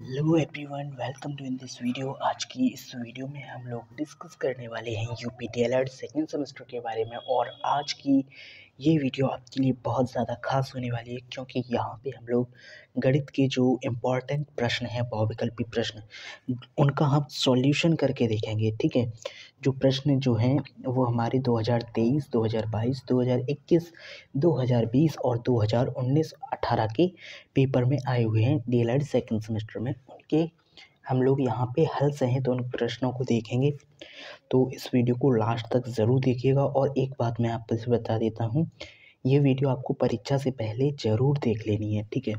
Hello everyone, welcome to in this video. आज की इस वीडियो में हम लोग डिस्कस करने वाले हैं यूपी डीएलएड सेकेंड सेमेस्टर के बारे में। और आज की ये वीडियो आपके लिए बहुत ज़्यादा खास होने वाली है, क्योंकि यहाँ पे हम लोग गणित के जो इम्पोर्टेंट प्रश्न हैं, बहुविकल्पी प्रश्न, उनका हम सॉल्यूशन करके देखेंगे। ठीक है, जो प्रश्न जो हैं वो हमारे 2023, 2022, 2021, 2020 और 2019-18 के पेपर में आए हुए हैं डीएलएड सेकंड सेमेस्टर में। उनके हम लोग यहाँ पे हल सहित उन प्रश्नों को देखेंगे। तो इस वीडियो को लास्ट तक ज़रूर देखिएगा। और एक बात मैं आपको इसे बता देता हूँ, ये वीडियो आपको परीक्षा से पहले ज़रूर देख लेनी है। ठीक है,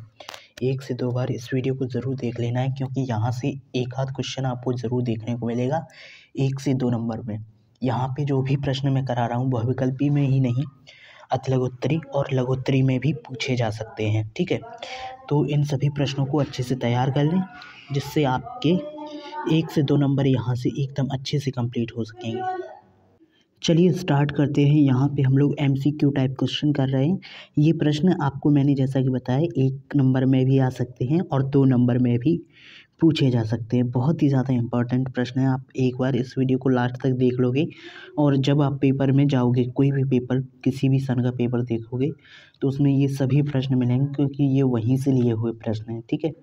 1 से 2 बार इस वीडियो को ज़रूर देख लेना है, क्योंकि यहाँ से एक आध क्वेश्चन आपको ज़रूर देखने को मिलेगा 1 से 2 नंबर में। यहाँ पे जो भी प्रश्न मैं करा रहा हूँ बहुविकल्पी में ही नहीं, अतिलघुत्तरी और लघुत्तरी में भी पूछे जा सकते हैं। ठीक है, तो इन सभी प्रश्नों को अच्छे से तैयार कर लें, जिससे आपके 1 से 2 नंबर यहाँ से एकदम अच्छे से कंप्लीट हो सकेंगे। चलिए स्टार्ट करते हैं। यहाँ पे हम लोग एमसीक्यू टाइप क्वेश्चन कर रहे हैं। ये प्रश्न आपको मैंने जैसा कि बताया 1 नंबर में भी आ सकते हैं और 2 नंबर में भी पूछे जा सकते हैं। बहुत ही ज़्यादा इम्पोर्टेंट प्रश्न है। आप एक बार इस वीडियो को लास्ट तक देख लोगे और जब आप पेपर में जाओगे, कोई भी पेपर, किसी भी सन का पेपर देखोगे, तो उसमें ये सभी प्रश्न मिलेंगे, क्योंकि ये वहीं से लिए हुए प्रश्न हैं। ठीक है,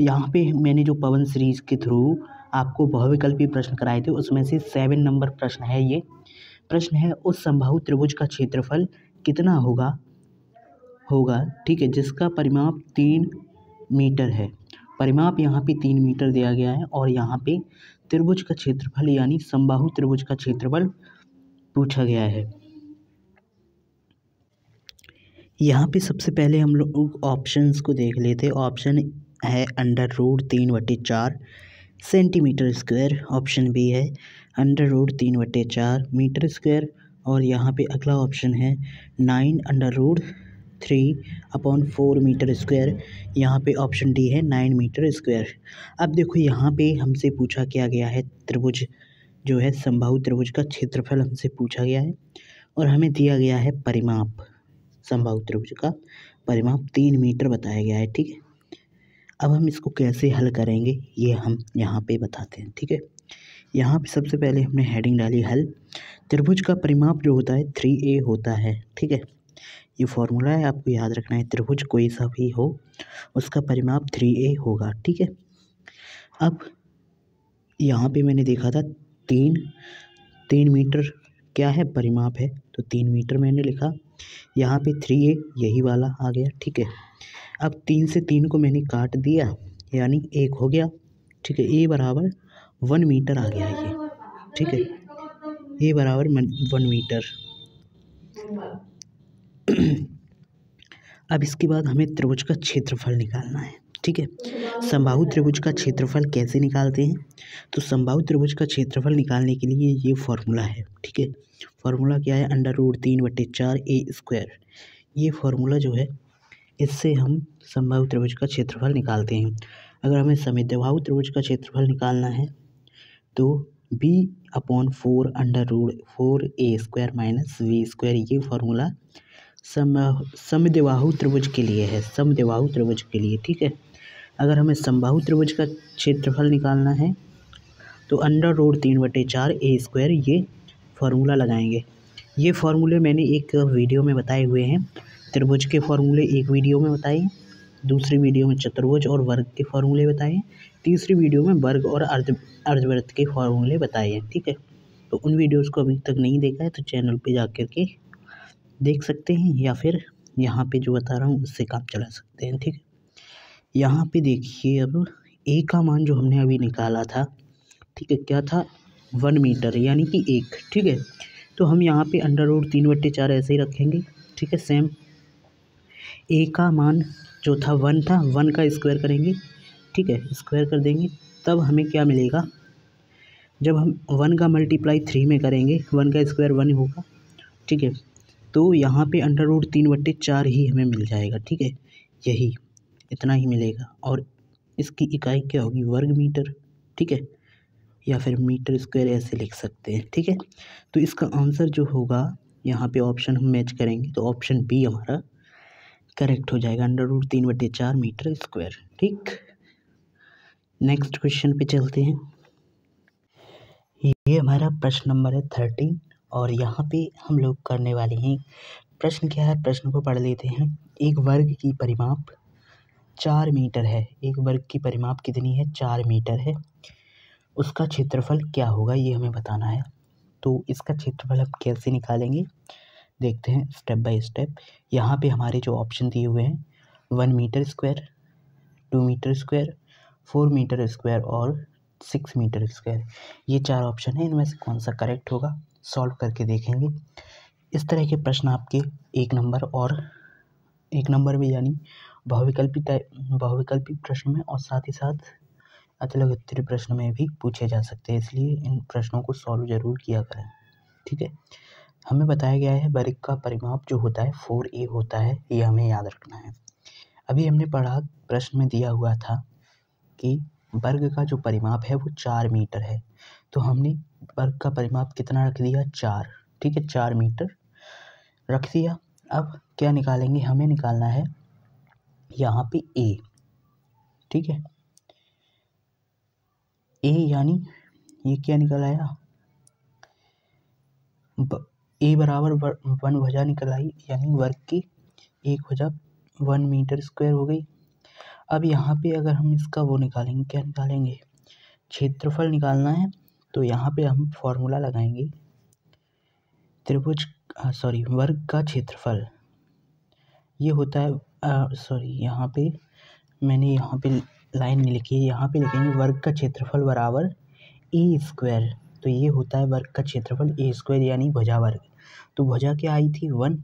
यहाँ पे मैंने जो पवन सीरीज के थ्रू आपको बहुविकल्पी प्रश्न कराए थे, उसमें से 7 नंबर प्रश्न है। ये प्रश्न है, उस समबाहु त्रिभुज का क्षेत्रफल कितना होगा। ठीक है, जिसका परिमाप 3 मीटर है। परिमाप यहाँ पे 3 मीटर दिया गया है और यहाँ पे त्रिभुज का क्षेत्रफल यानी समबाहु त्रिभुज का क्षेत्रफल पूछा गया है। यहाँ पे सबसे पहले हम लोग ऑप्शंस को देख लेते। ऑप्शन है √3/4 सेंटीमीटर स्क्वायर। ऑप्शन बी है √3/4 मीटर स्क्वायर। और यहाँ पे अगला ऑप्शन है 9√3/4 मीटर स्क्वायर। यहाँ पे ऑप्शन डी है 9 मीटर स्क्वायर। अब देखो, यहाँ पे हमसे पूछा क्या गया है, त्रिभुज जो है समबाहु त्रिभुज का क्षेत्रफल हमसे पूछा गया है और हमें दिया गया है परिमाप। समबाहु त्रिभुज का परिमाप 3 मीटर बताया गया है। ठीक है, अब हम इसको कैसे हल करेंगे ये हम यहाँ पे बताते हैं। ठीक है, यहाँ पे सबसे पहले हमने हेडिंग डाली हल। त्रिभुज का परिमाप जो होता है 3a होता है। ठीक है, ये फॉर्मूला है, आपको याद रखना है। त्रिभुज कोई सा भी हो, उसका परिमाप 3a होगा। ठीक है, अब यहाँ पे मैंने देखा था 3 मीटर क्या है, परिमाप है, तो 3 मीटर मैंने लिखा। यहाँ पे 3a यही वाला आ गया। ठीक है, अब 3 से 3 को मैंने काट दिया, यानी 1 हो गया। ठीक है, a बराबर 1 मीटर आ गया ये। ठीक है, a बराबर 1 मीटर। अब इसके बाद हमें त्रिभुज का क्षेत्रफल निकालना है। ठीक है, समबाहु त्रिभुज का क्षेत्रफल कैसे निकालते हैं, तो समबाहु त्रिभुज का क्षेत्रफल निकालने के लिए ये फॉर्मूला है। ठीक है, फॉर्मूला क्या है, √3/4a²। ये फॉर्मूला जो है, इससे हम समबाहु त्रिभुज का क्षेत्रफल निकालते हैं। अगर हमें समद्विबाहु त्रिभुज का क्षेत्रफल निकालना है तो b/4 √4a² - v²। ये फॉर्मूला समद्विबाहु त्रिभुज के लिए है, समद्विबाहु त्रिभुज के लिए। ठीक है, अगर हमें समबाहु त्रिभुज का क्षेत्रफल निकालना है तो √3/4a² ये फार्मूला लगाएंगे। ये फार्मूले मैंने एक वीडियो में बताए हुए हैं। त्रिभुज के फार्मूले एक वीडियो में बताए, दूसरी वीडियो में चतुर्भुज और वर्ग के फार्मूले बताए, तीसरी वीडियो में वर्ग और अर्धवृत्त के फार्मूले बताए हैं। ठीक है, तो उन वीडियोज़ को अभी तक नहीं देखा है तो चैनल पे जा कर के देख सकते हैं, या फिर यहाँ पे जो बता रहा हूँ उससे काम चला सकते हैं। ठीक है, यहाँ पे देखिए, अब a का मान जो हमने अभी निकाला था, ठीक है, क्या था, 1 मीटर यानी कि 1। ठीक है, तो हम यहाँ पे √3/4 ऐसे ही रखेंगे। ठीक है, सेम a का मान जो था 1 था, 1 का स्क्वायर करेंगे। ठीक है, स्क्वायर कर देंगे, तब हमें क्या मिलेगा, जब हम 1 का मल्टीप्लाई 3 में करेंगे, 1 का स्क्वायर 1 होगा। ठीक है, तो यहाँ पे √3/4 ही हमें मिल जाएगा। ठीक है, यही इतना ही मिलेगा और इसकी इकाई क्या होगी, वर्ग मीटर। ठीक है, या फिर मीटर स्क्वायर ऐसे लिख सकते हैं। ठीक है, तो इसका आंसर जो होगा, यहाँ पे ऑप्शन हम मैच करेंगे तो ऑप्शन बी हमारा करेक्ट हो जाएगा, √3/4 मीटर स्क्वायर। ठीक, नेक्स्ट क्वेश्चन पे चलते हैं। ये हमारा प्रश्न नंबर है 13 और यहाँ पे हम लोग करने वाले हैं। प्रश्न क्या है, प्रश्न को पढ़ लेते हैं। एक वर्ग की परिमाप 4 मीटर है। एक वर्ग की परिमाप कितनी है? 4 मीटर है। उसका क्षेत्रफल क्या होगा, ये हमें बताना है। तो इसका क्षेत्रफल हम कैसे निकालेंगे, देखते हैं स्टेप बाय स्टेप। यहाँ पे हमारे जो ऑप्शन दिए हुए हैं 1 metre square, 2 metre square, 4 metre square और 6 मीटर स्क्वायर, ये 4 ऑप्शन है। इनमें से कौन सा करेक्ट होगा, सॉल्व करके देखेंगे। इस तरह के प्रश्न आपके एक नंबर में यानी बहुविकल्पी प्रश्न में और साथ ही साथ अतिलक उत्तरीय प्रश्न में भी पूछे जा सकते हैं, इसलिए इन प्रश्नों को सॉल्व जरूर किया करें। ठीक है, हमें बताया गया है वर्ग का परिमाप जो होता है 4a होता है, ये हमें याद रखना है। अभी हमने पढ़ा, प्रश्न में दिया हुआ था कि वर्ग का जो परिमाप है वो 4 मीटर है, तो हमने वर्ग का परिमाप कितना रख दिया, 4। ठीक है, 4 मीटर रख दिया। अब क्या निकालेंगे, हमें निकालना है यहाँ पे a। ठीक है, a यानी ये क्या निकल आया, a बराबर 1 भुजा निकल आई, यानी वर्ग की 1 भुजा 1 मीटर स्क्वायर हो गई। अब यहाँ पे अगर हम इसका वो निकालेंगे, क्या निकालेंगे, क्षेत्रफल निकालना है। तो यहाँ पे हम फॉर्मूला लगाएंगे वर्ग का क्षेत्रफल ये होता है, यहाँ पे मैंने यहाँ पे लाइन नहीं लिखी है, यहाँ पे लिखेंगे वर्ग का क्षेत्रफल बराबर ए स्क्वायर। तो ये होता है वर्ग का क्षेत्रफल ए स्क्वायर यानी भुजा वर्ग। तो भुजा क्या आई थी 1,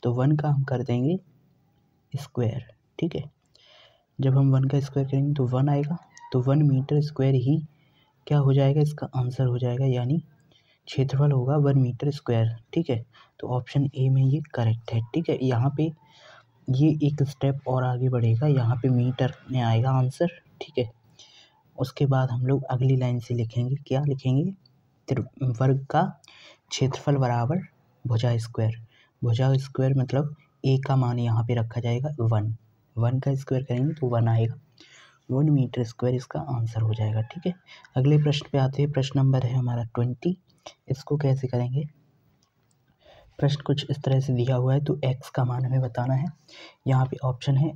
तो 1 का हम कर देंगे स्क्वायर। ठीक है, जब हम 1 का स्क्वायर करेंगे तो 1 आएगा, तो 1 मीटर स्क्वायर ही क्या हो जाएगा, इसका आंसर हो जाएगा, यानी क्षेत्रफल होगा 1 मीटर स्क्वायर। ठीक है, तो ऑप्शन ए में ये करेक्ट है। ठीक है, यहाँ पे ये एक स्टेप और आगे बढ़ेगा, यहाँ पे मीटर में आएगा आंसर। ठीक है, उसके बाद हम लोग अगली लाइन से लिखेंगे, क्या लिखेंगे, वर्ग का क्षेत्रफल बराबर भुजा स्क्वायर। भुजा स्क्वायर मतलब ए का मान यहाँ पे रखा जाएगा 1 का स्क्वायर करेंगे तो 1 आएगा, 1 मीटर स्क्वायर इसका आंसर हो जाएगा। ठीक है, अगले प्रश्न पे आते हैं। प्रश्न नंबर है हमारा 20। इसको कैसे करेंगे, प्रश्न कुछ इस तरह से दिया हुआ है, तो x का मान हमें बताना है। यहाँ पे ऑप्शन है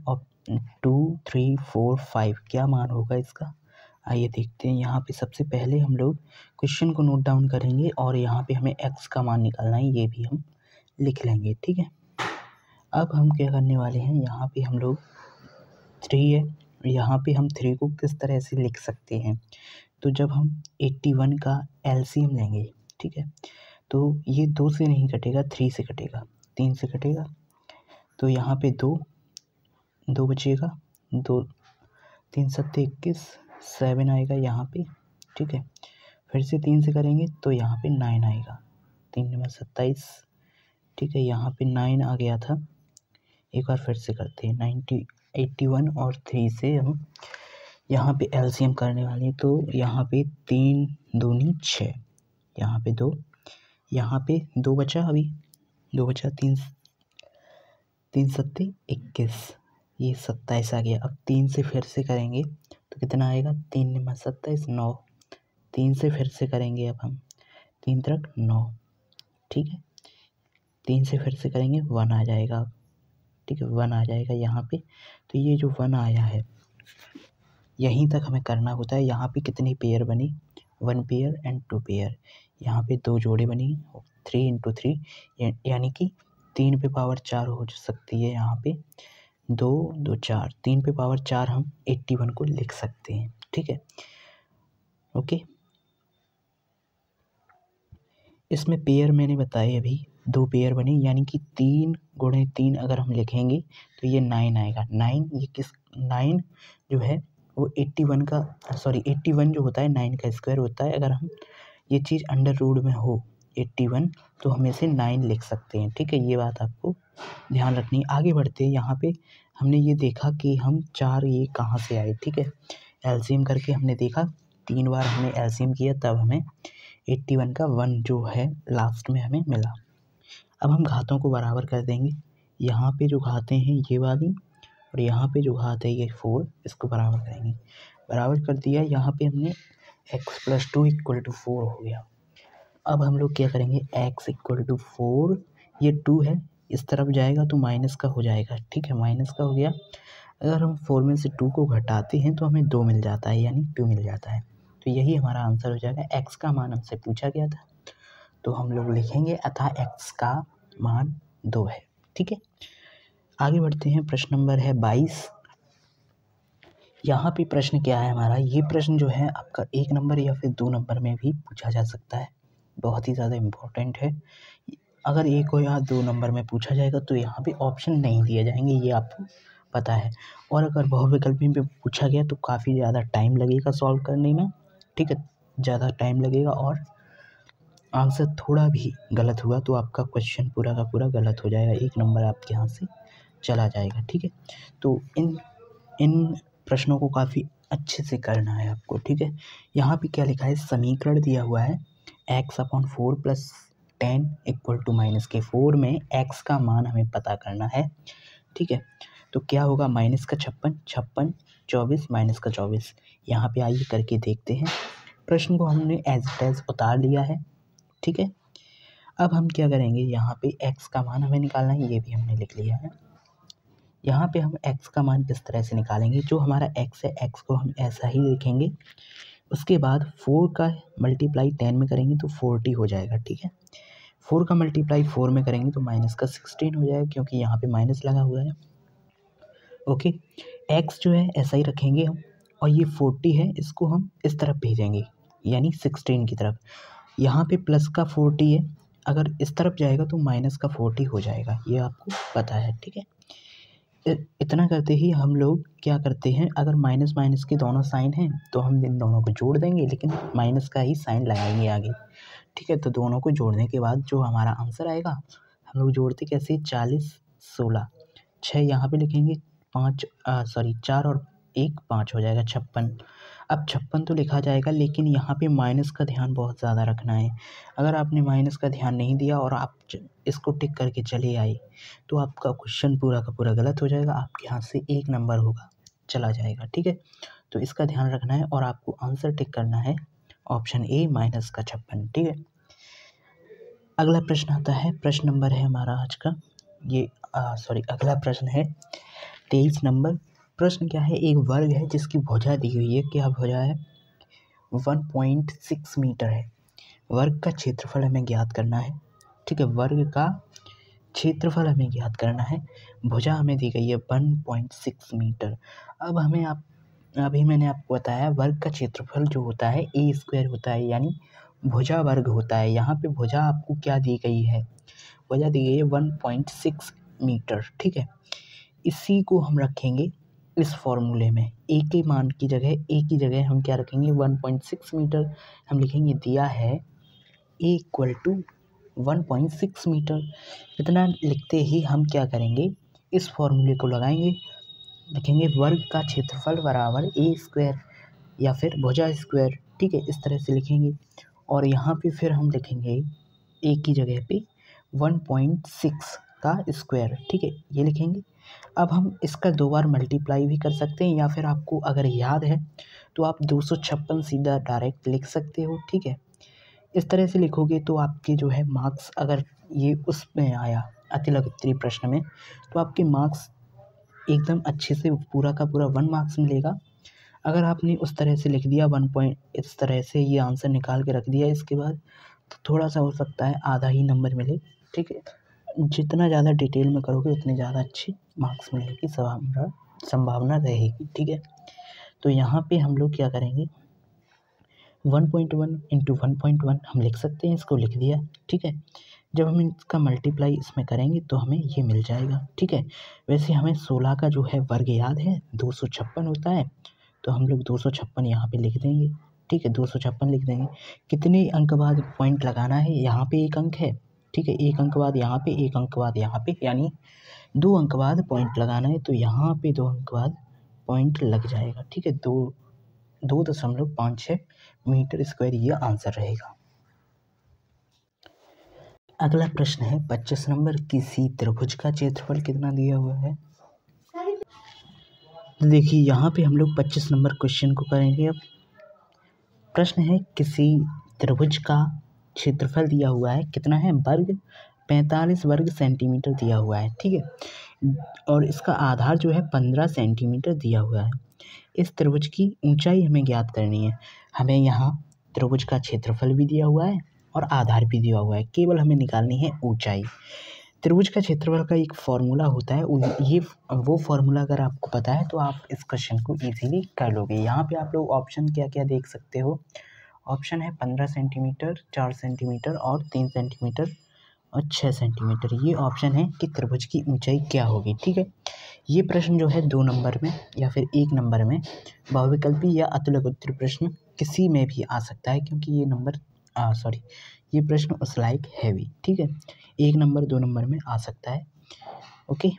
2, 3, 4, 5, क्या मान होगा इसका, आइए देखते हैं। यहाँ पे सबसे पहले हम लोग क्वेश्चन को नोट डाउन करेंगे और यहाँ पे हमें x का मान निकालना है, ये भी हम लिख लेंगे। ठीक है, अब हम क्या करने वाले हैं, यहाँ पे हम लोग 3 है, यहाँ पे हम 3 को किस तरह से लिख सकते हैं, तो जब हम 81 का एलसीएम लेंगे, ठीक है, तो ये 2 से नहीं कटेगा, 3 से कटेगा, 3 से कटेगा, तो यहाँ पे 2 बचेगा, 2 3 7 21, 7 आएगा यहाँ पे। ठीक है, फिर से 3 से करेंगे तो यहाँ पे 9 आएगा, 3 9 27। ठीक है, यहाँ पे 9 आ गया था, एक बार फिर से करते हैं, 81 और 3 से हम यहाँ पे एलसीएम करने वाले हैं, तो यहाँ पे 3 दूनी 6, यहाँ पे 2, यहाँ पे 2 बचा, अभी 2 बचा, 3 7 21, ये 27 आ गया। अब 3 से फिर से करेंगे तो कितना आएगा, 3 9 27, 9, 3 से फिर से करेंगे, अब हम 3 3 9। ठीक है, 3 से फिर से करेंगे 1 आ जाएगा। ठीक है, 1 आ जाएगा यहाँ पे, तो ये जो 1 आया है यहीं तक हमें करना होता है। यहाँ पे कितने पेयर बने, 1 पेयर एंड 2 पेयर, यहाँ पे 2 जोड़े बनी, 3 × 3 यानी कि 3 पे पावर 4 हो सकती है, यहाँ पे 2 2 4, 3 पे पावर 4 हम 81 को लिख सकते हैं। ठीक है, ओके, इसमें पेयर मैंने बताए अभी 2 पेयर बने, यानी कि 3 × 3 अगर हम लिखेंगे तो ये 9 आएगा। 9 जो है वो 81 जो होता है 9 का स्क्वायर होता है। अगर हम ये चीज़ अंडर रूट में हो 81 तो हम इसे 9 लिख सकते हैं। ठीक है, ये बात आपको ध्यान रखनी है। आगे बढ़ते हैं, यहाँ पे हमने ये देखा कि हम 4 ये कहाँ से आए। ठीक है, एलसीएम करके हमने देखा, 3 बार हमने एलसीएम किया, तब हमें 81 का 1 जो है लास्ट में हमें मिला। अब हम घातों को बराबर कर देंगे, यहाँ पे जो घातें हैं ये वाली और यहाँ पे जो घात है ये 4, इसको बराबर करेंगे। बराबर कर दिया, यहाँ पे हमने x+2 = 4 हो गया। अब हम लोग क्या करेंगे, x = 4, ये 2 है, इस तरफ जाएगा तो माइनस का हो जाएगा, ठीक है, माइनस का हो गया। अगर हम 4 में से 2 को घटाते हैं तो हमें 2 मिल जाता है, यानी 2 मिल जाता है। तो यही हमारा आंसर हो जाएगा। x का मान हमसे पूछा गया था, तो हम लोग लिखेंगे अतः x का मान 2 है, ठीक है। आगे बढ़ते हैं, प्रश्न नंबर है 22। यहाँ पे प्रश्न क्या है हमारा, ये प्रश्न जो है आपका 1 नंबर या फिर 2 नंबर में भी पूछा जा सकता है, बहुत ही ज़्यादा इम्पोर्टेंट है। अगर 1 या 2 नंबर में पूछा जाएगा तो यहाँ पे ऑप्शन नहीं दिए जाएंगे, ये आपको पता है। और अगर बहुविकल्पी में पूछा गया तो काफ़ी ज़्यादा टाइम लगेगा सॉल्व करने में, ठीक है, ज़्यादा टाइम लगेगा और आंसर थोड़ा भी गलत हुआ तो आपका क्वेश्चन पूरा का पूरा गलत हो जाएगा, 1 नंबर आपके यहाँ से चला जाएगा, ठीक है। तो इन प्रश्नों को काफ़ी अच्छे से करना है आपको, ठीक है। यहाँ पे क्या लिखा है, समीकरण दिया हुआ है x/4 + 10 = -4 में x का मान हमें पता करना है, ठीक है। तो क्या होगा, -56, 24 -24। यहाँ पे आइए करके देखते हैं। प्रश्न को हमने एज इट इज उतार लिया है, ठीक है। अब हम क्या करेंगे, यहाँ पे x का मान हमें निकालना है, ये भी हमने लिख लिया है। यहाँ पे हम x का मान किस तरह से निकालेंगे, जो हमारा x है, x को हम ऐसा ही लिखेंगे। उसके बाद 4 का मल्टीप्लाई 10 में करेंगे तो 40 हो जाएगा, ठीक है। 4 का मल्टीप्लाई 4 में करेंगे तो -16 हो जाएगा, क्योंकि यहाँ पे माइनस लगा हुआ है, ओके। x जो है ऐसा ही रखेंगे हम, और ये 40 है, इसको हम इस तरफ भेजेंगे, यानी 16 की तरफ। यहाँ पे प्लस का 40 है, अगर इस तरफ जाएगा तो माइनस का 40 हो जाएगा, ये आपको पता है, ठीक है। इतना करते ही हम लोग क्या करते हैं, अगर माइनस माइनस के दोनों साइन हैं तो हम इन दोनों को जोड़ देंगे, लेकिन माइनस का ही साइन लगाएंगे आगे, ठीक है। तो दोनों को जोड़ने के बाद जो हमारा आंसर आएगा, हम लोग जोड़ते कैसे, 40, 16, 6 यहाँ पे लिखेंगे, 4 और 1 5 हो जाएगा, 56। अब 56 तो लिखा जाएगा, लेकिन यहाँ पे माइनस का ध्यान बहुत ज़्यादा रखना है। अगर आपने माइनस का ध्यान नहीं दिया और आप इसको टिक करके चले आए तो आपका क्वेश्चन पूरा का पूरा गलत हो जाएगा, आपके हाथ से 1 नंबर होगा चला जाएगा, ठीक है। तो इसका ध्यान रखना है और आपको आंसर टिक करना है ऑप्शन ए -56, ठीक है। अगला प्रश्न आता है, प्रश्न नंबर है हमारा आज का अगला प्रश्न है 23 नंबर। प्रश्न क्या है, एक वर्ग है जिसकी भुजा दी हुई है, क्या भुजा है, 1.6 मीटर है। वर्ग का क्षेत्रफल हमें ज्ञात करना है, ठीक है, वर्ग का क्षेत्रफल हमें ज्ञात करना है, भुजा हमें दी गई है 1.6 मीटर। अब अभी मैंने आपको बताया, वर्ग का क्षेत्रफल जो होता है a² होता है, यानी भुजा वर्ग होता है। यहाँ पे भुजा आपको क्या दी गई है, भुजा दी गई है 1.6 मीटर, ठीक है। इसी को हम रखेंगे इस फॉर्मूले में, a के मान की जगह, a की जगह हम क्या रखेंगे, 1.6 मीटर हम लिखेंगे, दिया है a = 1.6 मीटर। इतना लिखते ही हम क्या करेंगे, इस फॉर्मूले को लगाएंगे, लिखेंगे वर्ग का क्षेत्रफल बराबर a² या फिर भुजा स्क्वायर, ठीक है, इस तरह से लिखेंगे। और यहाँ पे फिर हम लिखेंगे a की जगह पे 1.6 का स्क्वायर, ठीक है, ये लिखेंगे। अब हम इसका 2 बार मल्टीप्लाई भी कर सकते हैं, या फिर आपको अगर याद है तो आप 256 सीधा डायरेक्ट लिख सकते हो, ठीक है। इस तरह से लिखोगे तो आपके जो है मार्क्स, अगर ये उसमें आया अतिलघुत्री प्रश्न में, तो आपके मार्क्स एकदम अच्छे से पूरा का पूरा 1 मार्क्स मिलेगा। अगर आपने उस तरह से लिख दिया 1 पॉइंट, इस तरह से ये आंसर निकाल के रख दिया इसके बाद, तो थोड़ा सा हो सकता है आधा ही नंबर मिले, ठीक है। जितना ज़्यादा डिटेल में करोगे उतने ज़्यादा अच्छे मार्क्स मिलने की संभावना रहेगी, ठीक है। तो यहाँ पे हम लोग क्या करेंगे, 1.1 × 1.1 हम लिख सकते हैं, इसको लिख दिया, ठीक है। जब हम इसका मल्टीप्लाई इसमें करेंगे तो हमें ये मिल जाएगा, ठीक है। वैसे हमें 16 का जो है वर्ग याद है, 256 होता है, तो हम लोग 256 यहाँ पे लिख देंगे, ठीक है, 256 लिख देंगे। कितने अंक बाद पॉइंट लगाना है, यहाँ पे 1 अंक है, ठीक है, 1 अंक बाद यहाँ पे, 1 अंक बाद यहाँ पे, यानी 2 अंक बाद पॉइंट लगाना है, तो यहाँ पे 2 अंक बाद पॉइंट लग जाएगा, ठीक है। 2.56 मीटर स्क्वायर ये आंसर रहेगा। अगला प्रश्न है 25 नंबर, किसी त्रिभुज का क्षेत्रफल कितना दिया हुआ है, तो देखिए यहाँ पे हम लोग 25 नंबर क्वेश्चन को करेंगे। अब प्रश्न है, किसी त्रिभुज का क्षेत्रफल दिया हुआ है, कितना है वर्ग, 45 वर्ग सेंटीमीटर दिया हुआ है, ठीक है, और इसका आधार जो है 15 सेंटीमीटर दिया हुआ है। इस त्रिभुज की ऊंचाई हमें ज्ञात करनी है। हमें यहाँ त्रिभुज का क्षेत्रफल भी दिया हुआ है और आधार भी दिया हुआ है, केवल हमें निकालनी है ऊंचाई। त्रिभुज का क्षेत्रफल का एक फॉर्मूला होता है, वो फॉर्मूला अगर आपको पता है तो आप इस क्वेश्चन को इजीली कर लोगे। यहाँ पे आप लोग ऑप्शन क्या क्या देख सकते हो। ऑप्शन है 15 सेंटीमीटर, 4 सेंटीमीटर और 3 सेंटीमीटर और 6 सेंटीमीटर। ये ऑप्शन है कि त्रिभुज की ऊंचाई क्या होगी, ठीक है। ये प्रश्न जो है 2 नंबर में या फिर 1 नंबर में, बहुविकल्पी या अतुलक उत्तर प्रश्न किसी में भी आ सकता है, क्योंकि ये प्रश्न उस लायक है भी, ठीक है। 1 नंबर 2 नंबर में आ सकता है। ओके,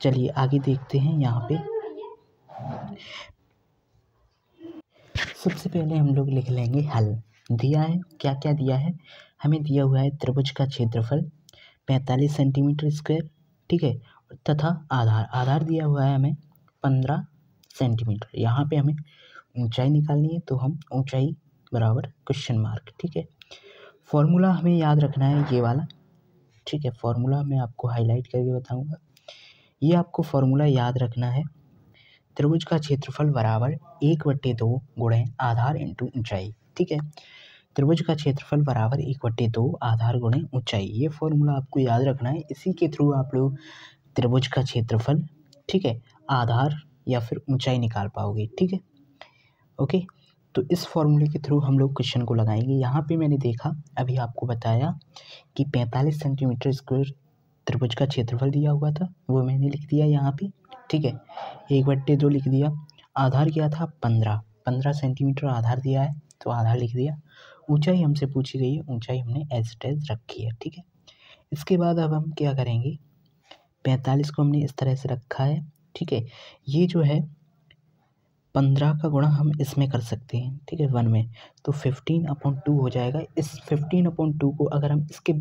चलिए आगे देखते हैं। यहाँ पे सबसे पहले हम लोग लिख लेंगे हल। दिया है, क्या क्या दिया है, हमें दिया हुआ है त्रिभुज का क्षेत्रफल 45 सेंटीमीटर स्क्वायर, ठीक है, तथा आधार दिया हुआ है हमें 15 सेंटीमीटर। यहाँ पे हमें ऊंचाई निकालनी है, तो हम ऊंचाई बराबर क्वेश्चन मार्क, ठीक है। फॉर्मूला हमें याद रखना है ये वाला, ठीक है। फॉर्मूला मैं आपको हाईलाइट करके बताऊंगा। ये आपको फॉर्मूला याद रखना है, त्रिभुज का क्षेत्रफल बराबर 1/2 गुणे आधार इंटू ऊंचाई, ठीक है। त्रिभुज का क्षेत्रफल बराबर 1/2 आधार गुणे ऊंचाई, ये फॉर्मूला आपको याद रखना है। इसी के थ्रू आप लोग त्रिभुज का क्षेत्रफल, ठीक है, आधार या फिर ऊंचाई निकाल पाओगे, ठीक है। ओके, तो इस फॉर्मूले के थ्रू हम लोग क्वेश्चन को लगाएंगे। यहाँ पे मैंने देखा, अभी आपको बताया कि 45 सेंटीमीटर स्क्वायर त्रिभुज का क्षेत्रफल दिया हुआ था, वो मैंने लिख दिया यहाँ पे, ठीक है। 1/2 लिख दिया। आधार क्या था 15 सेंटीमीटर आधार दिया है, तो आधार लिख दिया। ऊंचाई हमसे पूछी गई है, ऊंचाई हमने एज इट इज रखी है, ठीक है। इसके बाद अब हम क्या करेंगे, 45 को हमने इस तरह से रखा है, ठीक है। ये जो है 15 का गुणा हम इसमें कर सकते हैं, ठीक है, 1 में, तो 15/2 हो जाएगा। इस 15/2 को अगर हम इसके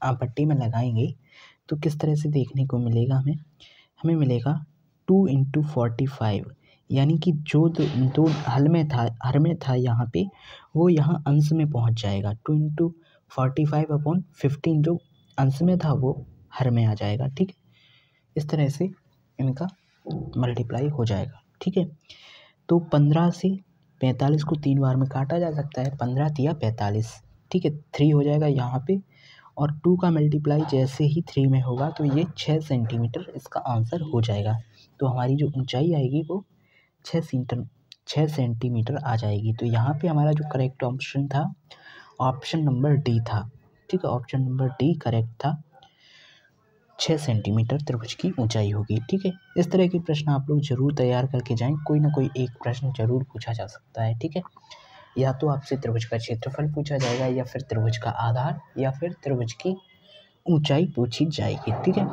पट्टी में लगाएंगे तो किस तरह से देखने को मिलेगा, हमें मिलेगा 2 × 45, यानी कि जो दो हर में था यहाँ पे, वो यहाँ अंश में पहुँच जाएगा। 2 × 45/15 जो अंश में था वो हर में आ जाएगा, ठीक है। इस तरह से इनका मल्टीप्लाई हो जाएगा, ठीक है। तो 15 से 45 को 3 बार में काटा जा सकता है, 15 तिया 45, ठीक है, 3 हो जाएगा यहाँ पे, और 2 का मल्टीप्लाई जैसे ही 3 में होगा तो ये 6 सेंटीमीटर इसका आंसर हो जाएगा। तो हमारी जो ऊंचाई आएगी वो 6 सेंटीमीटर आ जाएगी। तो यहाँ पे हमारा जो करेक्ट ऑप्शन था, ऑप्शन नंबर डी था, ठीक है, ऑप्शन नंबर डी करेक्ट था। 6 सेंटीमीटर त्रिभुज की ऊंचाई होगी, ठीक है। इस तरह के प्रश्न आप लोग जरूर तैयार करके जाएं, कोई ना कोई एक प्रश्न जरूर पूछा जा सकता है, ठीक है। या तो आपसे त्रिभुज का क्षेत्रफल पूछा जाएगा, या फिर त्रिभुज का आधार, या फिर त्रिभुज की ऊंचाई पूछी जाएगी, ठीक है।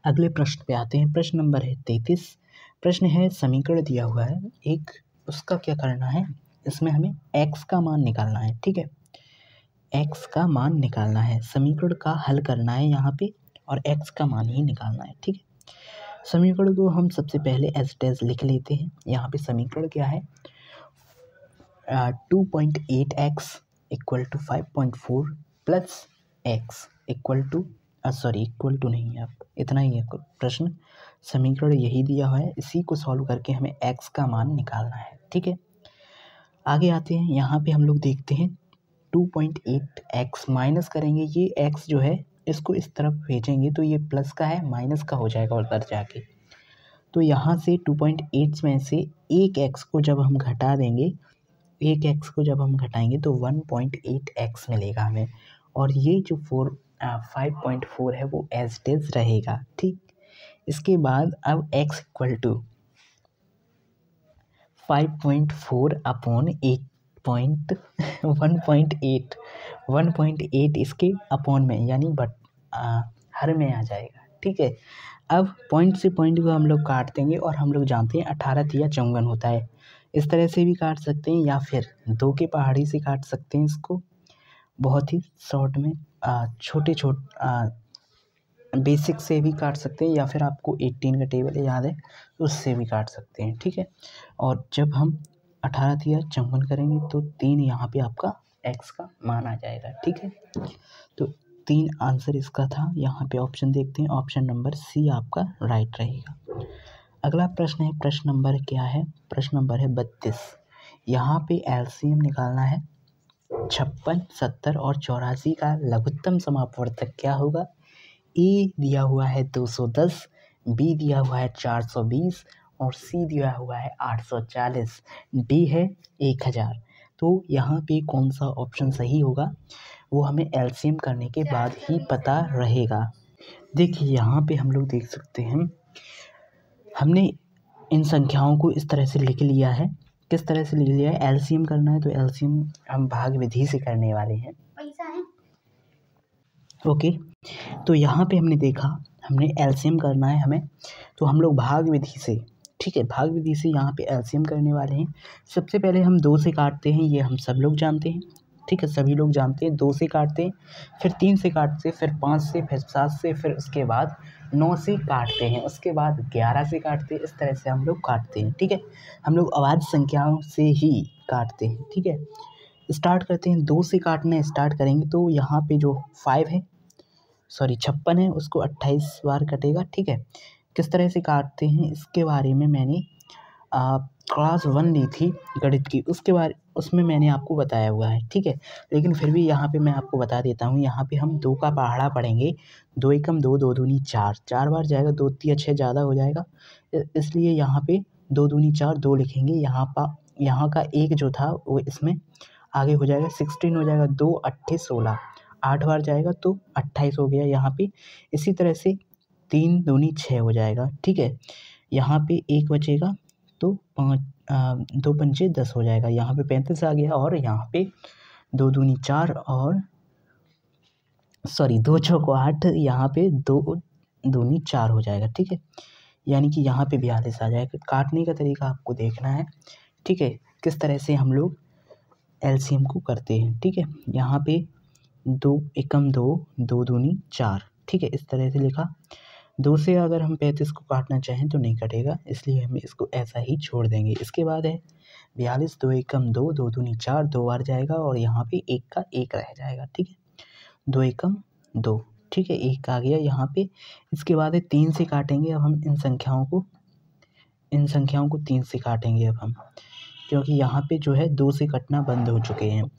अगले प्रश्न पे आते हैं। प्रश्न नंबर है 33। प्रश्न है, समीकरण दिया हुआ है एक, उसका क्या करना है, इसमें हमें x का मान निकालना है, ठीक है। x का मान निकालना है, समीकरण का हल करना है यहाँ पे, और x का मान ही निकालना है, ठीक है। समीकरण को हम सबसे पहले एज इट इज लिख लेते हैं। यहाँ पे समीकरण क्या है, 2.8x = 5.4 plus x equal to नहीं है, आप इतना ही है प्रश्न। समीकरण यही दिया हुआ है, इसी को सॉल्व करके हमें x का मान निकालना है, ठीक है। आगे आते हैं, यहाँ पे हम लोग देखते हैं 2.8x माइनस करेंगे, ये x जो है इसको इस तरफ भेजेंगे तो ये प्लस का है माइनस का हो जाएगा उधर जाके। तो यहाँ से 2.8 में से एक x को जब हम घटा देंगे, एक x को जब हम घटाएंगे तो 1.8x मिलेगा हमें, और ये जो 5.4 है वो एज इट इज रहेगा, ठीक। इसके बाद अब x इक्वल टू 5.4/1.8 इसके अपॉन में, यानी हर में आ जाएगा, ठीक है। अब पॉइंट से पॉइंट को हम लोग काट देंगे, और हम लोग जानते हैं 18 तिया 54 होता है। इस तरह से भी काट सकते हैं, या फिर 2 के पहाड़ी से काट सकते हैं इसको, बहुत ही शॉर्ट में बेसिक से भी काट सकते हैं या फिर आपको 18 का टेबल याद है तो उससे भी काट सकते हैं, ठीक है। और जब हम 18 तिया 54 करेंगे तो 3 यहाँ पे आपका x का मान आ जाएगा, ठीक है। तो 3 आंसर इसका था। यहाँ पे ऑप्शन देखते हैं, ऑप्शन नंबर सी आपका राइट रहेगा। अगला प्रश्न है, प्रश्न नंबर क्या है, प्रश्न नंबर है 32। यहाँ पे एलसीएम निकालना है। 56, 70 और 84 का लघुत्तम समापवर्तक क्या होगा। ए दिया हुआ है 210, बी दिया हुआ है 420 और सी दिया हुआ है 840, डी है 1000। तो यहाँ पे कौन सा ऑप्शन सही होगा वो हमें एलसीएम करने के बाद ही पता रहेगा। देखिए यहाँ पे हम लोग देख सकते हैं, हमने इन संख्याओं को इस तरह से लिख लिया है। किस तरह से लिख लिया है, एलसीएम करना है तो एलसीएम हम भाग विधि से करने वाले हैं। ओके, तो यहाँ पे हमने देखा हमने एलसीएम करना है हमें, तो हम लोग भाग विधि से, ठीक है, भाग विधि से यहाँ पे एलसीएम करने वाले हैं। सबसे पहले हम 2 से काटते हैं, ये हम सब लोग जानते हैं, ठीक है, सभी लोग जानते हैं। 2 से काटते हैं, फिर 3 से काटते हैं, फिर 5 से, फिर 7 से, फिर उसके बाद 9 से काटते हैं, उसके बाद 11 से काटते हैं। इस तरह से हम लोग काटते हैं, ठीक है। हम लोग अभाज्य संख्याओं से ही काटते हैं, ठीक है। स्टार्ट करते हैं, 2 से काटना स्टार्ट करेंगे तो यहाँ पे जो 5 है, सॉरी 56 है, उसको 28 बार कटेगा, ठीक है। किस तरह से काटते हैं इसके बारे में मैंने क्लास 1 ली थी गणित की, उसमें मैंने आपको बताया हुआ है, ठीक है। लेकिन फिर भी यहाँ पे मैं आपको बता देता हूँ। यहाँ पे हम 2 का पहाड़ा पढ़ेंगे। 2 एकम 2, 2 दूनी 4, 4 बार जाएगा, 2 तिया 6 ज़्यादा हो जाएगा, इसलिए यहाँ पे 2 दूनी 4 2 लिखेंगे। यहाँ का 1 जो था वो इसमें आगे हो जाएगा, 16 हो जाएगा, 2 8 16, 8 बार जाएगा तो 28 हो गया यहाँ पे। इसी तरह से 3 दूनी 6 हो जाएगा, ठीक है। यहाँ पे 1 बचेगा तो 2 पंचे 10 हो जाएगा, यहाँ पे 35 आ गया। और यहाँ पे 2 दूनी 4 और सॉरी 2 चौको 8, यहाँ पे 2 दूनी 4 हो जाएगा, ठीक है। यानी कि यहाँ पे 42 आ जाएगा। काटने का तरीका आपको देखना है, ठीक है, किस तरह से हम लोग एलसीएम को करते हैं, ठीक है। यहाँ पे 2 एकम 2, 2 दूनी 4, ठीक है, इस तरह से लिखा। 2 से अगर हम 35 को काटना चाहें तो नहीं कटेगा, इसलिए हम इसको ऐसा ही छोड़ देंगे। इसके बाद है 42, 2 एकम 2, 2 दूनी 4, 2 बार जाएगा और यहाँ पे 1 का 1 रह जाएगा, ठीक है। 2 एकम 2, ठीक है, 1 आ गया यहाँ पे। इसके बाद है 3 से काटेंगे। अब हम इन संख्याओं को 3 से काटेंगे अब हम, क्योंकि यहाँ पे जो है 2 से कटना बंद हो चुके हैं।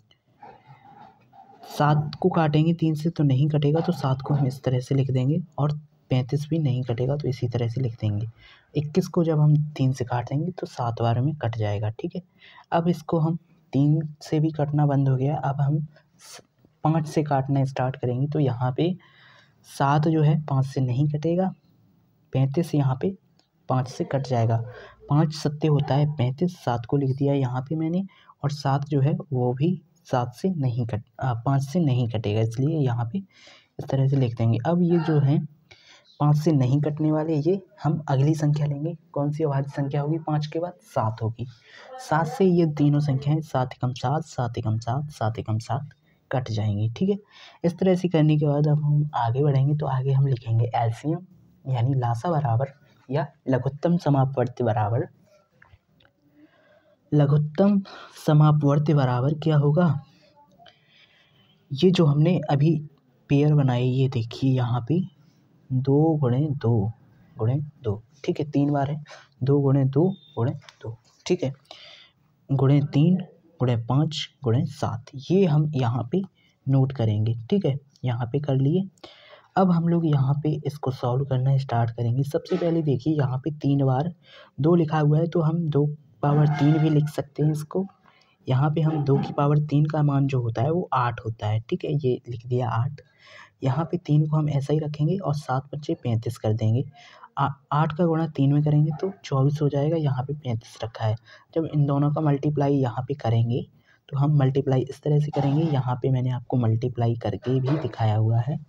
7 को काटेंगे 3 से तो नहीं कटेगा, तो 7 को हम इस तरह से लिख देंगे और 35 भी नहीं कटेगा तो इसी तरह से लिख देंगे। 21 को जब हम 3 से काटेंगे तो 7 बार में कट जाएगा, ठीक है। अब इसको हम 3 से भी कटना बंद हो गया, अब हम 5 से काटना स्टार्ट करेंगे तो यहाँ पे 7 जो है 5 से नहीं कटेगा, 35 यहाँ पे 5 से कट जाएगा। 5 सत्ते होता है 35, 7 को लिख दिया यहाँ पे मैंने, और 7 जो है वो भी 5 से नहीं कटेगा, इसलिए यहाँ पे इस तरह से लिख देंगे। अब ये जो है 5 से नहीं कटने वाले, ये हम अगली संख्या लेंगे। कौन सी अभाज्य संख्या होगी 5 के बाद? 7 होगी। 7 से ये तीनों संख्याएं 7 एकम 7, 7 एकम 7, 7 एकम 7 कट जाएंगी, ठीक है। इस तरह से करने के बाद अब हम आगे बढ़ेंगे तो आगे हम लिखेंगे एलसीएम, यानी लासा बराबर या लघुत्तम समापवर्ती बराबर क्या होगा। ये जो हमने अभी पेयर बनाई, ये देखिए यहाँ पे 2 गुणे 2 गुणे 2, ठीक है, 3 बार है, 2 गुणे 2 गुणे 2, ठीक है, गुणे 3 गुणे 5 गुणे 7, ये हम यहाँ पे नोट करेंगे, ठीक है, यहाँ पे कर लिए। अब हम लोग यहाँ पे इसको सॉल्व करना स्टार्ट करेंगे। सबसे पहले देखिए यहाँ पे 3 बार 2 लिखा हुआ है तो हम 2 पावर 3 भी लिख सकते हैं इसको। यहाँ पे हम 2 की पावर 3 का मान जो होता है वो 8 होता है, ठीक है, ये लिख दिया 8। यहाँ पे 3 को हम ऐसा ही रखेंगे और 7 बच्चे 35 कर देंगे। 8 का गुणा 3 में करेंगे तो 24 हो जाएगा, यहाँ पे 35 रखा है। जब इन दोनों का मल्टीप्लाई यहाँ पे करेंगे तो हम मल्टीप्लाई इस तरह से करेंगे, यहाँ पे मैंने आपको मल्टीप्लाई करके भी दिखाया हुआ है।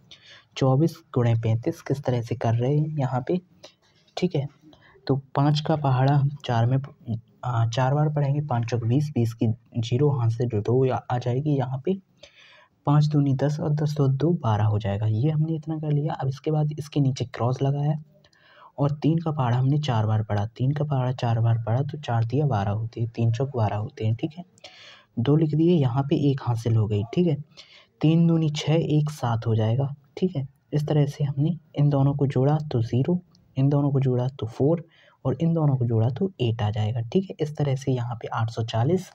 24 गुणे 35 किस तरह से कर रहे हैं यहाँ पे, ठीक है। तो 5 का पहाड़ा हम 4 बार पढ़ेंगे, 5 चौक 20, 20 की 0 हाथ से 2 आ जाएगी यहाँ पे। 5 दूनी 10 और 10 दो 2 12 हो जाएगा। ये हमने इतना कर लिया। अब इसके बाद इसके नीचे क्रॉस लगाया और 3 का पहाड़ा हमने 4 बार पढ़ा। 3 का पहाड़ा 4 बार पढ़ा तो 4 तिया 12 होती है, 3 चौक 12 होते हैं, ठीक है। 2 लिख दिए, यहाँ पे 1 हासिल हो गई, ठीक है। 3 दूनी 6, 1 7 हो जाएगा, ठीक है। इस तरह से हमने इन दोनों को जोड़ा तो 0, इन दोनों को जोड़ा तो 4 और इन दोनों को जोड़ा तो 8 आ जाएगा, ठीक है। इस तरह से यहाँ पे 840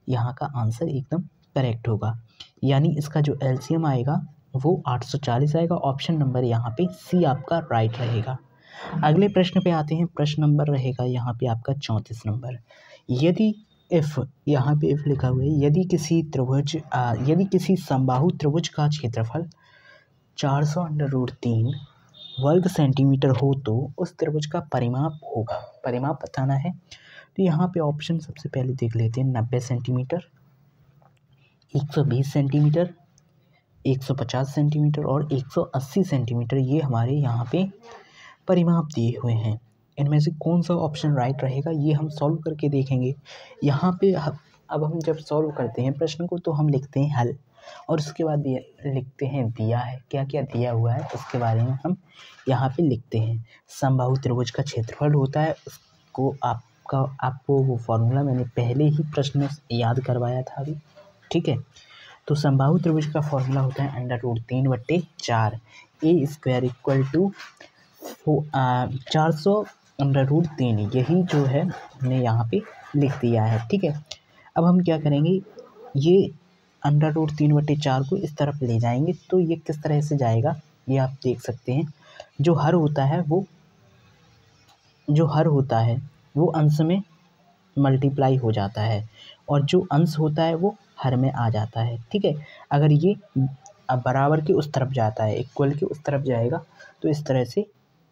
यहाँ का आंसर एकदम करेक्ट होगा। यानी इसका जो एलसीएम आएगा वो 840 आएगा। ऑप्शन नंबर यहाँ पे सी आपका राइट रहेगा। अगले प्रश्न पे आते हैं। प्रश्न नंबर रहेगा यहाँ पे आपका 34 नंबर। यदि इफ, यहाँ पे इफ लिखा हुआ है, यदि किसी समबाहु त्रिभुज का क्षेत्रफल 400√3 वर्ग सेंटीमीटर हो तो उस त्रिभुज का परिमाप होगा। परिमाप बताना है तो यहाँ पे ऑप्शन सबसे पहले देख लेते हैं। 90 सेंटीमीटर, 120 सेंटीमीटर, 150 सेंटीमीटर और 180 सेंटीमीटर, ये हमारे यहाँ पे परिमाप दिए हुए हैं। इनमें से कौन सा ऑप्शन राइट रहेगा ये हम सॉल्व करके देखेंगे। यहाँ पे अब हम जब सॉल्व करते हैं प्रश्न को तो हम लिखते हैं हल और उसके बाद लिखते हैं दिया है, क्या क्या दिया हुआ है उसके बारे में हम यहाँ पे लिखते हैं। समबाहु त्रिभुज का क्षेत्रफल होता है, उसको आपको वो फॉर्मूला मैंने पहले ही प्रश्न में याद करवाया था अभी, ठीक है। तो समबाहु त्रिभुज का फॉर्मूला होता है √3/4 A² इक्वल टू 400√3। यही जो है हमने यहाँ पे लिख दिया है, ठीक है। अब हम क्या करेंगे, ये √3/4 को इस तरफ ले जाएंगे तो ये किस तरह से जाएगा ये आप देख सकते हैं। जो हर होता है वो अंश में मल्टीप्लाई हो जाता है और जो अंश होता है वो हर में आ जाता है, ठीक है। अगर ये बराबर के उस तरफ जाता है, इक्वल के उस तरफ जाएगा तो इस तरह से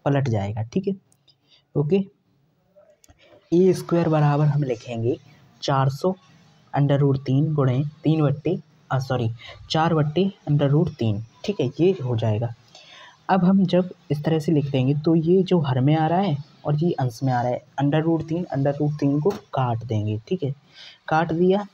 पलट जाएगा, ठीक है। ओके, A² बराबर हम लिखेंगे 400√3 गुणे 4/√3, ठीक है। ये हो जाएगा। अब हम जब इस तरह से लिख देंगे तो ये जो हर में आ रहा है और ये अंश में आ रहा है, √3 को काट देंगे, ठीक है। काट दिया।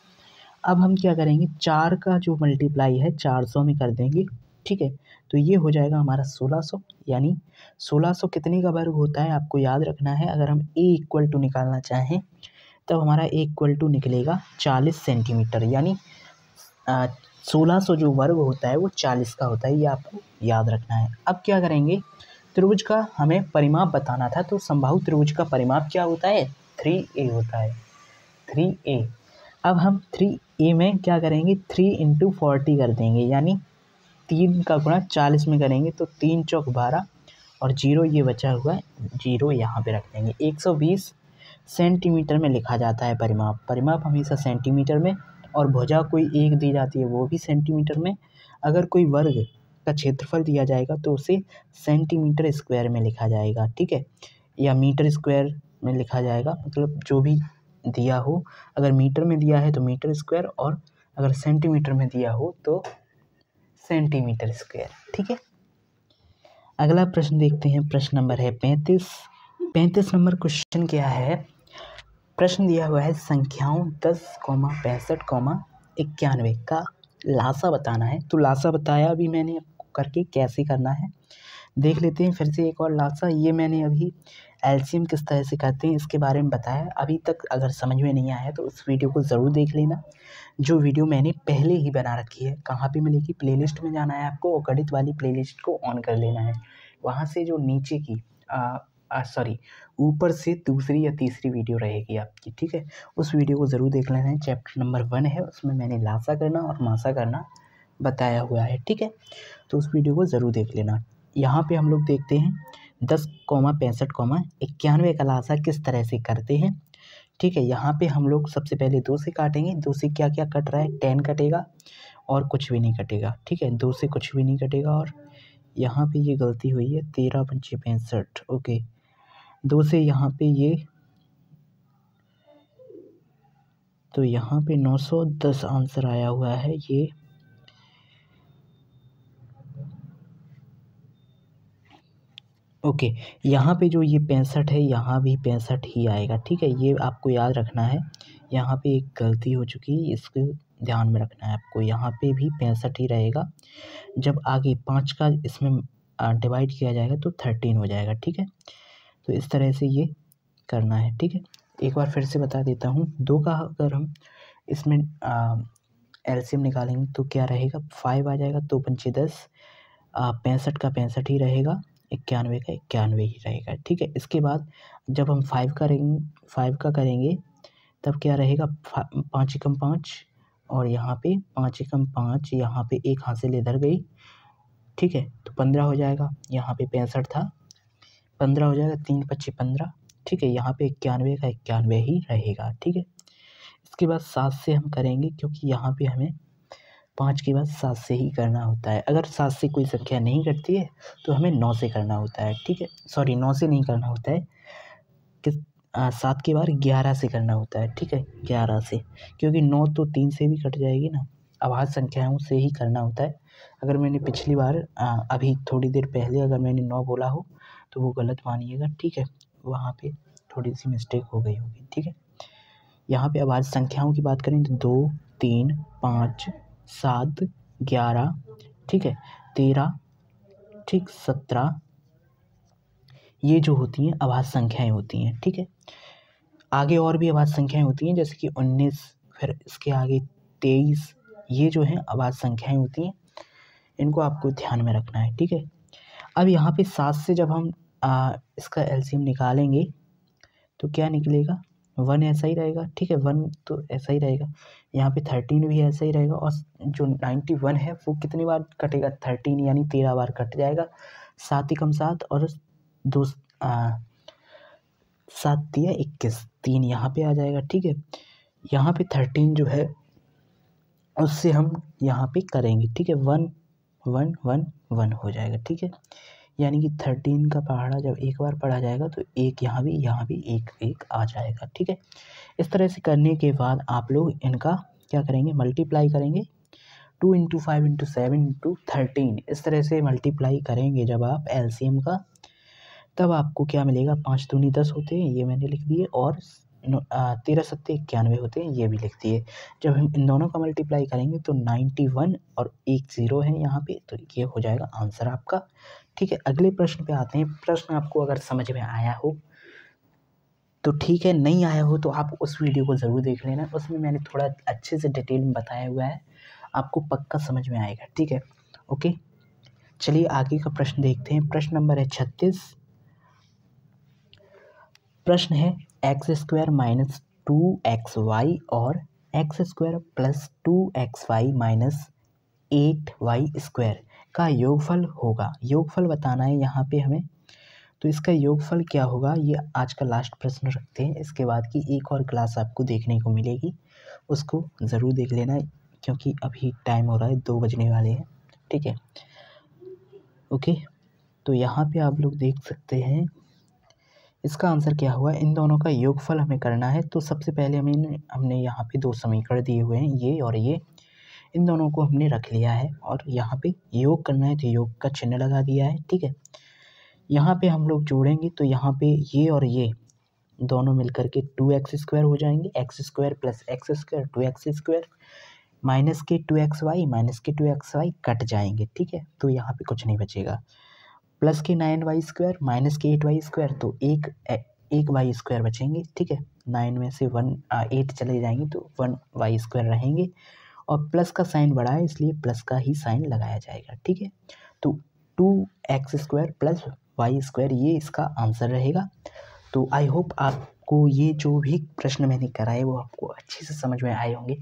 अब हम क्या करेंगे, 4 का जो मल्टीप्लाई है 400 में कर देंगे, ठीक है। तो ये हो जाएगा हमारा 1600। यानी 1600 कितने का वर्ग होता है आपको याद रखना है। अगर हम A= निकालना चाहें तब हमारा A= निकलेगा 40 सेंटीमीटर। यानी 1600 जो वर्ग होता है वो 40 का होता है, ये आपको याद रखना है। अब क्या करेंगे, त्रिभुज का हमें परिमाप बताना था तो समबाहु त्रिभुज का परिमाप क्या होता है, 3A होता है, 3A। अब हम 3A में क्या करेंगे, 3 × 40 कर देंगे। यानी 3 का गुणा 40 में करेंगे तो 3 चौक 12 और 0 ये बचा हुआ है, 0 यहाँ पे रख देंगे। 120 सेंटीमीटर में लिखा जाता है परिमाप। परिमाप हमेशा सेंटीमीटर में, और भुजा कोई एक दी जाती है वो भी सेंटीमीटर में। अगर कोई वर्ग का क्षेत्रफल दिया जाएगा तो उसे सेंटीमीटर² में लिखा जाएगा, ठीक है, या मीटर² में लिखा जाएगा। मतलब जो भी दिया हो, अगर मीटर में दिया है तो मीटर² और अगर सेंटीमीटर में दिया हो तो सेंटीमीटर², ठीक है। अगला प्रश्न देखते हैं। प्रश्न नंबर है 35 नंबर क्वेश्चन क्या है। प्रश्न दिया हुआ है संख्याओं 10, 65, 91 का लासा बताना है। तो लासा बताया अभी मैंने आपको करके, कैसे करना है देख लेते हैं फिर से एक और लासा। ये मैंने अभी एलसीएम किस तरह से करते हैं इसके बारे में बताया। अभी तक अगर समझ में नहीं आया तो उस वीडियो को ज़रूर देख लेना, जो वीडियो मैंने पहले ही बना रखी है। कहाँ पे मिलेगी, प्लेलिस्ट में जाना है आपको और गणित वाली प्लेलिस्ट को ऑन कर लेना है। वहाँ से जो नीचे की ऊपर से दूसरी या तीसरी वीडियो रहेगी आपकी, ठीक है, उस वीडियो को ज़रूर देख लेना है। चैप्टर नंबर 1 है, उसमें मैंने लासा करना और मासा करना बताया हुआ है, ठीक है। तो उस वीडियो को ज़रूर देख लेना। यहाँ पे हम लोग देखते हैं 10, 65, 91 का लासा किस तरह से करते हैं, ठीक है। यहाँ पे हम लोग सबसे पहले 2 से काटेंगे। 2 से क्या क्या कट रहा है, 10 कटेगा और कुछ भी नहीं कटेगा, ठीक है। 2 से कुछ भी नहीं कटेगा और यहाँ पे ये गलती हुई है, 13 × 5 = 65, ओके। 2 से यहाँ पे ये, तो यहाँ पे 910 आंसर आया हुआ है ये। ओके, यहाँ पे जो ये 65 है यहाँ भी 65 ही आएगा, ठीक है। ये आपको याद रखना है। यहाँ पे एक गलती हो चुकी है, इसको ध्यान में रखना है आपको। यहाँ पे भी 65 ही रहेगा। जब आगे 5 का इसमें डिवाइड किया जाएगा तो 13 हो जाएगा, ठीक है। तो इस तरह से ये करना है, ठीक है। एक बार फिर से बता देता हूँ, 2 का अगर हम इसमें एलसीएम निकालेंगे तो क्या रहेगा, 5 आ जाएगा, 2 पंचे 10, 65 का 65 ही रहेगा, 91 का 91 ही रहेगा, ठीक है। इसके बाद जब हम 5 का करेंगे तब क्या रहेगा, 5 एकम 5 और यहाँ पे 5 एकम 5, यहाँ पे एक हासिल इधर गई, ठीक है, तो 15 हो जाएगा। यहाँ पे 65 था, 15 हो जाएगा, 3 पच्चे 15, ठीक है। यहाँ पे 91 का 91 ही रहेगा, ठीक है। इसके बाद 7 से हम करेंगे, क्योंकि यहाँ पे हमें 5 के बाद 7 से ही करना होता है। अगर 7 से कोई संख्या नहीं कटती है तो हमें 9 से करना होता है, ठीक है। सॉरी, 9 से नहीं करना होता है, 7 के बाद 11 से करना होता है, ठीक है, 11 से, क्योंकि 9 तो 3 से भी कट जाएगी ना, अभाज्य संख्याओं से ही करना होता है। अगर मैंने पिछली बार अभी थोड़ी देर पहले अगर मैंने 9 बोला हो तो वो गलत मानिएगा, ठीक है, वहाँ पे थोड़ी सी मिस्टेक हो गई होगी, ठीक है। यहाँ पे अभाज्य संख्याओं की बात करें तो 2, 3, 5, 7, 11, ठीक है, 13, ठीक, 17, ये जो होती हैं अभाज्य संख्याएं होती हैं, ठीक है। आगे और भी अभाज्य संख्याएं होती हैं, जैसे कि 19, फिर इसके आगे 23, ये जो हैं अभाज्य संख्याएं होती हैं, इनको आपको ध्यान में रखना है, ठीक है। अब यहाँ पे 7 से जब हम इसका एलसीएम निकालेंगे तो क्या निकलेगा, 1 ऐसा ही रहेगा, ठीक है, 1 तो ऐसा ही रहेगा। यहाँ पे 13 भी ऐसा ही रहेगा, और जो 91 है वो कितनी बार कटेगा, 13 यानी 13 बार कट जाएगा। 7 एकम 7 और 2 7 दिया 21, 3 यहाँ पे आ जाएगा, ठीक है। यहाँ पे 13 जो है उससे हम यहाँ पे करेंगे, ठीक है, 1 1 1 1 हो जाएगा, ठीक है। यानी कि 13 का पहाड़ा जब एक बार पढ़ा जाएगा तो एक यहाँ भी एक एक आ जाएगा, ठीक है। इस तरह से करने के बाद आप लोग इनका क्या करेंगे, मल्टीप्लाई करेंगे, 2 × 5 × 7 × 13, इस तरह से मल्टीप्लाई करेंगे जब आप एलसीएम का, तब आपको क्या मिलेगा, 5 दूनी 10 होते हैं, ये मैंने लिख दिए, और 13 सत्ते 91 होते हैं, ये भी लिख दिए। जब हम इन दोनों का मल्टीप्लाई करेंगे तो 91 और एक 0 है यहाँ पे, तो ये हो जाएगा आंसर आपका, ठीक है। अगले प्रश्न पे आते हैं। प्रश्न आपको अगर समझ में आया हो तो ठीक है, नहीं आया हो तो आप उस वीडियो को ज़रूर देख लेना, उसमें मैंने थोड़ा अच्छे से डिटेल में बताया हुआ है, आपको पक्का समझ में आएगा, ठीक है, ओके। चलिए आगे का प्रश्न देखते हैं। प्रश्न नंबर है 36। प्रश्न है x² - 2xy और x² + 2xy - 8y² का योगफल होगा। योगफल बताना है यहाँ पे हमें, तो इसका योगफल क्या होगा, ये आज का लास्ट प्रश्न रखते हैं। इसके बाद की एक और क्लास आपको देखने को मिलेगी, उसको ज़रूर देख लेना, क्योंकि अभी टाइम हो रहा है, 2 बजने वाले हैं, ठीक है, ओके। तो यहाँ पे आप लोग देख सकते हैं इसका आंसर क्या हुआ। इन दोनों का योगफल हमें करना है, तो सबसे पहले हमने यहाँ पे 2 समीकरण दिए हुए हैं, ये और ये, इन दोनों को हमने रख लिया है, और यहाँ पे योग करना है तो योग का चिन्ह लगा दिया है, ठीक है। यहाँ पे हम लोग जोड़ेंगे तो यहाँ पे ये और ये दोनों मिलकर के 2x² हो जाएंगे, x² + x² 2x² माइनस के 2xy कट जाएंगे, ठीक है, तो यहाँ पे कुछ नहीं बचेगा। प्लस के 9y² माइनस के 8y², तो एक y² बचेंगे, ठीक है। 9 में से 8 चले जाएंगे तो 1y² रहेंगे, और प्लस का साइन बड़ा है इसलिए प्लस का ही साइन लगाया जाएगा, ठीक है। तो 2x² + y² ये इसका आंसर रहेगा। तो आई होप आपको ये जो भी प्रश्न मैंने कराए वो आपको अच्छे से समझ में आए होंगे।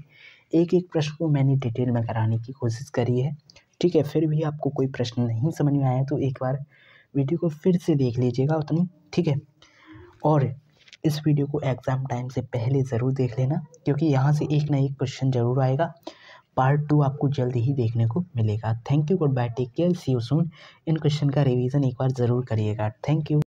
एक एक प्रश्न को मैंने डिटेल में कराने की कोशिश करी है, ठीक है। फिर भी आपको कोई प्रश्न नहीं समझ में आया तो एक बार वीडियो को फिर से देख लीजिएगा उतनी, ठीक है। और इस वीडियो को एग्ज़ाम टाइम से पहले ज़रूर देख लेना, क्योंकि यहाँ से एक ना एक क्वेश्चन ज़रूर आएगा। पार्ट 2 आपको जल्द ही देखने को मिलेगा। Thank you, good bye, take care, see you soon. इन क्वेश्चन का रिवीजन एक बार ज़रूर करिएगा। Thank you.